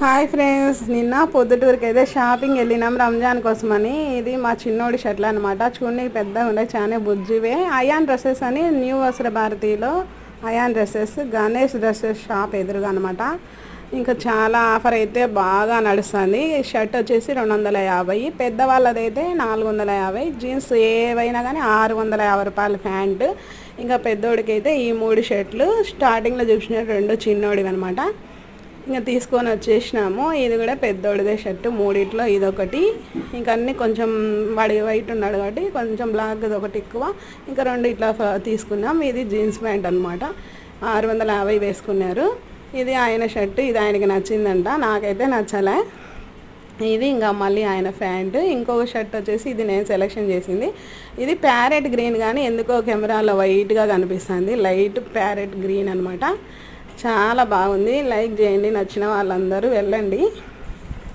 Hi friends, నిన్న పొద్దుటూరుకి అయితే shopping వెళ్ళినాం రంజాన్ కోసమని. ఇది మా చిన్నోడి షర్ట్లు అనమాట. చూడండి పెద్దగా ఉండే, చాలా బుజ్జివే. అయాన్ డ్రెస్సెస్ అని న్యూ వస్త్ర భారతిలో Ayan dresses Ganesh dresses shop ఎదురుగా అనమాట. ఇంకా చాలా ఆఫర్ అయితే బాగా నడుస్తుంది. షర్ట్ వచ్చేసి 250, పెద్దవాళ్ళదైతే 450. జీన్స్ ఏవైనా కానీ 650 రూపాయలు ప్యాంటు. ఇంకా పెద్దోడికి అయితే ఈ 3 షర్ట్లు స్టార్టింగ్లో చూసిన 2 చిన్నోడివి అనమాట. ఇంకా తీసుకొని వచ్చేసినాము. ఇది కూడా పెద్దోడిదే షర్టు, 3 ఇదొకటి. ఇంకా అన్నీ కొంచెం వాడి వైట్ ఉన్నాడు కాబట్టి కొంచెం బ్లాక్ది ఒకటి ఎక్కువ, ఇంకా 2 ఇట్లా తీసుకున్నాం. ఇది జీన్స్ ప్యాంట్ అనమాట, 650 వేసుకున్నారు. ఇది ఆయన షర్టు, ఇది ఆయనకి నచ్చిందంట, నాకైతే నచ్చలే. ఇది ఇంకా మళ్ళీ ఆయన ప్యాంటు. ఇంకొక షర్ట్ వచ్చేసి ఇది నేను సెలెక్షన్ చేసింది. ఇది ప్యారెట్ గ్రీన్, కానీ ఎందుకో కెమెరాలో వైట్గా కనిపిస్తుంది. లైట్ ప్యారెట్ గ్రీన్ అనమాట. చాలా బాగుంది. లైక్ చేయండి, నచ్చిన వాళ్ళందరూ వెళ్ళండి.